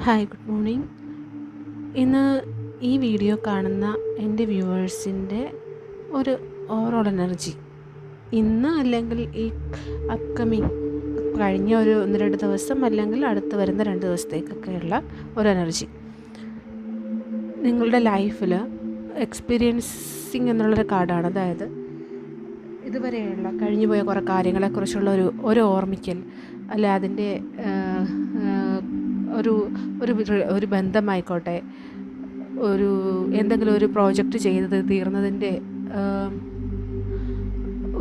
Hi, good morning. ഇന്ന് ഈ video കാണുന്ന എൻ്റെ വ്യൂവേഴ്സിൻ്റെ ഒരു ഓവറോൾ എനർജി ഇന്ന് അല്ലെങ്കിൽ ഈ അപ്കമിങ് കഴിഞ്ഞ ഒരു 1-2 ദിവസം അല്ലെങ്കിൽ അടുത്ത് വരുന്ന 2 ദിവസത്തേക്കൊക്കെയുള്ള ഒരു എനർജി നിങ്ങളുടെ ലൈഫിൽ എക്സ്പീരിയൻസിങ് എന്നുള്ളൊരു കാർഡാണ്. അതായത് ഇതുവരെയുള്ള കഴിഞ്ഞു പോയ കുറേ കാര്യങ്ങളെക്കുറിച്ചുള്ള ഒരു ഓർമ്മിക്കൽ, അല്ല അതിൻ്റെ ഒരു ഒരു ഒരു ബന്ധമായിക്കോട്ടെ, എന്തെങ്കിലും ഒരു പ്രോജക്റ്റ് ചെയ്തത് തീർന്നതിൻ്റെ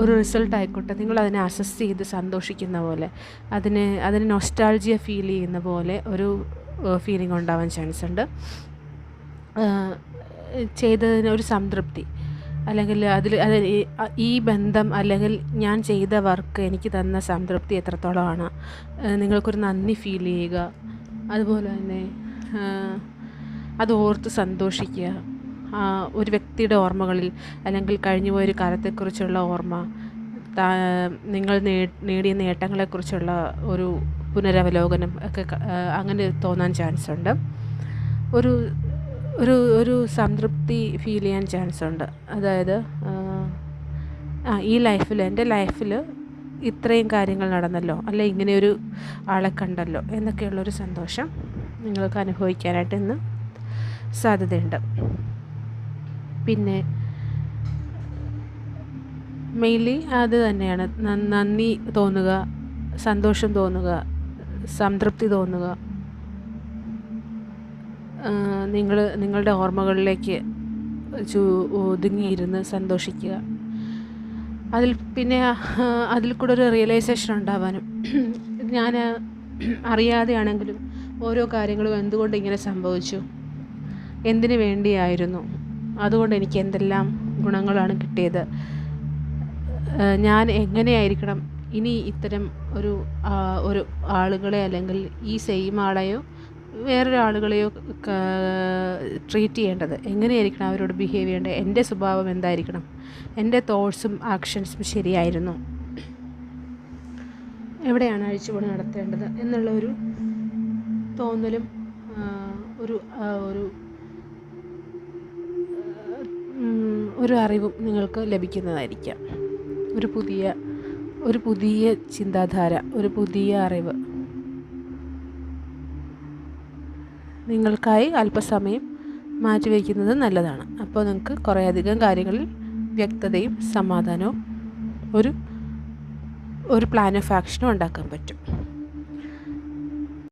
ഒരു റിസൾട്ട് ആയിക്കോട്ടെ, നിങ്ങളതിനെ അസസ് ചെയ്ത് സന്തോഷിക്കുന്ന പോലെ, അതിന് നൊസ്റ്റാൾജിയ ഫീൽ ചെയ്യുന്ന പോലെ ഒരു ഫീലിംഗ് ഉണ്ടാവാൻ ചാൻസ് ഉണ്ട്. ചെയ്തതിന് ഒരു സംതൃപ്തി, അല്ലെങ്കിൽ ഈ ബന്ധം അല്ലെങ്കിൽ ഞാൻ ചെയ്ത വർക്ക് എനിക്ക് തന്ന സംതൃപ്തി എത്രത്തോളമാണ്, നിങ്ങൾക്കൊരു നന്ദി ഫീൽ ചെയ്യുക. അതുപോലെ തന്നെ അത് ഓർത്ത് സന്തോഷിക്കുക. ഒരു വ്യക്തിയുടെ ഓർമ്മകളിൽ അല്ലെങ്കിൽ കഴിഞ്ഞു പോയൊരു കാലത്തെക്കുറിച്ചുള്ള ഓർമ്മ, നിങ്ങൾ നേടിയ നേട്ടങ്ങളെക്കുറിച്ചുള്ള ഒരു പുനരവലോകനം ഒക്കെ അങ്ങനെ തോന്നാൻ ചാൻസ് ഉണ്ട്. ഒരു ഒരു ഒരു സംതൃപ്തി ഫീൽ ചെയ്യാൻ ചാൻസ് ഉണ്ട്. അതായത് ഈ ലൈഫിൽ, എൻ്റെ ലൈഫിൽ ഇത്രയും കാര്യങ്ങൾ നടന്നല്ലോ, അല്ലെ ഇങ്ങനെയൊരു ആളെ കണ്ടല്ലോ എന്നൊക്കെയുള്ളൊരു സന്തോഷം നിങ്ങൾക്ക് അനുഭവിക്കാനായിട്ട് ഇന്ന് സാധ്യതയുണ്ട്. പിന്നെ മെയിൻലി അത് തന്നെയാണ്, നന്ദി തോന്നുക, സന്തോഷം തോന്നുക, സംതൃപ്തി തോന്നുക. നിങ്ങളുടെ ഓർമ്മകളിലേക്ക് ഒതുങ്ങിയിരുന്ന് സന്തോഷിക്കുക. അതിൽ കൂടെ ഒരു റിയലൈസേഷൻ ഉണ്ടാവാനും, ഞാൻ അറിയാതെയാണെങ്കിലും ഓരോ കാര്യങ്ങളും എന്തുകൊണ്ട് ഇങ്ങനെ സംഭവിച്ചു, എന്തിനു വേണ്ടിയായിരുന്നു, അതുകൊണ്ട് എനിക്ക് എന്തെല്ലാം ഗുണങ്ങളാണ് കിട്ടിയത്, ഞാൻ എങ്ങനെയായിരിക്കണം ഇനി ഇത്തരം ഒരു ആളുകളെ അല്ലെങ്കിൽ ഈ സെയിം ആളെയോ വേറൊരാളുകളെയോ ട്രീറ്റ് ചെയ്യേണ്ടത്, എങ്ങനെയായിരിക്കണം അവരോട് ബിഹേവ് ചെയ്യേണ്ടത്, എൻ്റെ സ്വഭാവം എന്തായിരിക്കണം, എൻ്റെ തോട്ട്സും ആക്ഷൻസും ശരിയായിരുന്നു, എവിടെയാണ് അഴിച്ചുപണി നടത്തേണ്ടത് എന്നുള്ള ഒരു തോന്നലും ഒരു അറിവും നിങ്ങൾക്ക് ലഭിക്കുന്നതായിരിക്കാം. ഒരു പുതിയ ചിന്താധാര, ഒരു പുതിയ അറിവ് നിങ്ങൾക്കായി അല്പസമയം മാറ്റിവെക്കുന്നത് നല്ലതാണ്. അപ്പോൾ നിങ്ങൾക്ക് കുറേയധികം കാര്യങ്ങളിൽ വ്യക്തതയും സമാധാനവും ഒരു പ്ലാൻ ഓഫ് ആക്ഷനും ഉണ്ടാക്കാൻ പറ്റും.